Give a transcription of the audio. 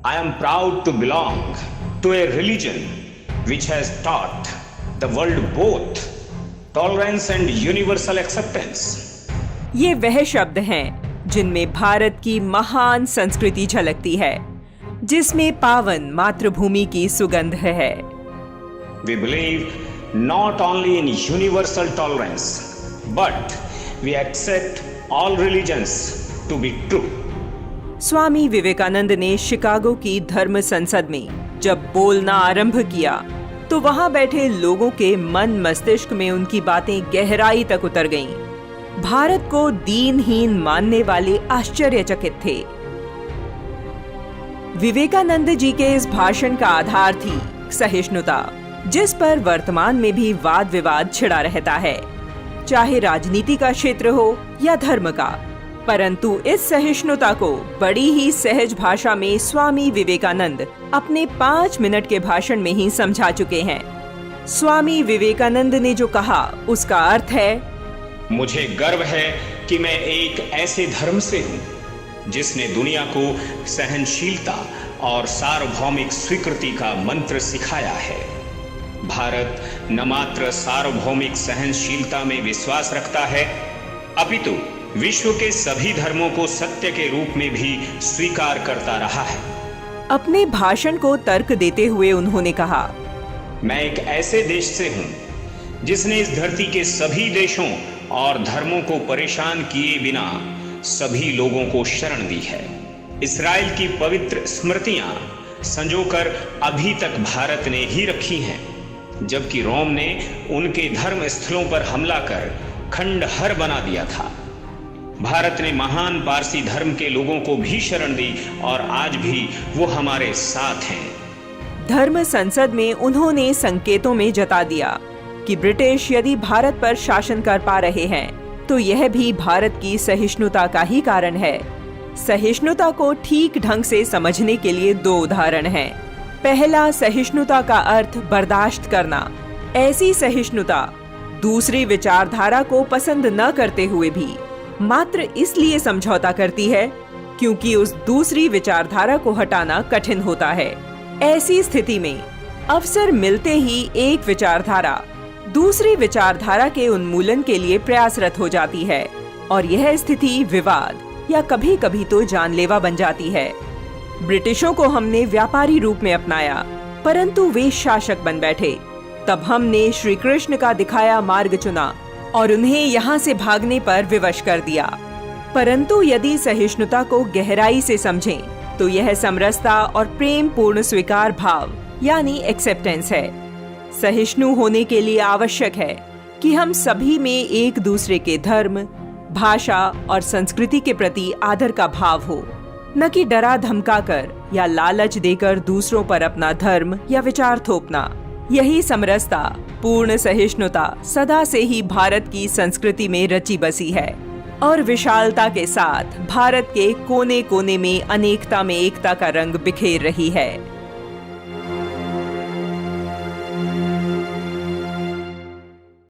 I am proud to belong to a religion which has taught the world both tolerance and universal acceptance. ये वह शब्द हैं जिनमें भारत की महान संस्कृति झलकती है, जिसमें पावन मातृभूमि की सुगंध है। We believe not only in universal tolerance, but we accept all religions to be true. Swami Vivekananda ने शिकागो की धर्म संसद में जब बोलना आरंभ किया तो वहां बैठे लोगों के मन मस्तिष्क में उनकी बातें गहराई तक उतर गईं। भारत को दीनहीन मानने वाले आश्चर्यचकित थे। विवेकानंद जी के इस भाषण का आधार थी सहिष्णुता, जिस पर वर्तमान में भी वाद विवाद छिड़ा रहता है, चाहे राजनीति का क्षेत्र हो या धर्म का। परंतु इस सहिष्णुता को बड़ी ही सहज भाषा में स्वामी विवेकानंद अपने 5 मिनट के भाषण में ही समझा चुके हैं। स्वामी विवेकानंद ने जो कहा उसका अर्थ है, मुझे गर्व है कि मैं एक ऐसे धर्म से हूँ जिसने दुनिया को सहनशीलता और सार्वभौमिक स्वीकृति का मंत्र सिखाया है। भारत न मात्र सार्वभौमिक सहनशीलता में विश्वास रखता है, अपितु विश्व के सभी धर्मों को सत्य के रूप में भी स्वीकार करता रहा है। अपने भाषण को तर्क देते हुए उन्होंने कहा, मैं एक ऐसे देश से हूं जिसने इस धरती के सभी देशों और धर्मों को परेशान किए बिना सभी लोगों को शरण दी है। इस्राएल की पवित्र स्मृतियां संजोकर अभी तक भारत ने ही रखी हैं, जबकि रोम ने उनके धर्म स्थलों पर हमला कर खंडहर बना दिया था। भारत ने महान पारसी धर्म के लोगों को भी शरण दी और आज भी वो हमारे साथ हैं। धर्म संसद में उन्होंने संकेतों में जता दिया कि ब्रिटिश यदि भारत पर शासन कर पा रहे हैं तो यह भी भारत की सहिष्णुता का ही कारण है। सहिष्णुता को ठीक ढंग से समझने के लिए 2 उदाहरण हैं। पहला, सहिष्णुता का अर्थ बर्दाश्त करना। ऐसी सहिष्णुता दूसरी विचारधारा को पसंद न करते हुए भी मात्र इसलिए समझौता करती है क्योंकि उस दूसरी विचारधारा को हटाना कठिन होता है। ऐसी स्थिति में अवसर मिलते ही एक विचारधारा दूसरी विचारधारा के उन्मूलन के लिए प्रयासरत हो जाती है और यह स्थिति विवाद या कभी कभी तो जानलेवा बन जाती है। ब्रिटिशों को हमने व्यापारी रूप में अपनाया, परंतु वे शासक बन बैठे। तब हमने श्री कृष्ण का दिखाया मार्ग चुना और उन्हें यहाँ से भागने पर विवश कर दिया। परंतु यदि सहिष्णुता को गहराई से समझें तो यह समरसता और प्रेम पूर्ण स्वीकार भाव यानी एक्सेप्टेंस है। सहिष्णु होने के लिए आवश्यक है कि हम सभी में एक दूसरे के धर्म, भाषा और संस्कृति के प्रति आदर का भाव हो, न कि डरा धमकाकर या लालच देकर दूसरों पर अपना धर्म या विचार थोपना। यही समरसता, पूर्ण सहिष्णुता सदा से ही भारत की संस्कृति में रची बसी है और विशालता के साथ भारत के कोने कोने में अनेकता में एकता का रंग बिखेर रही है।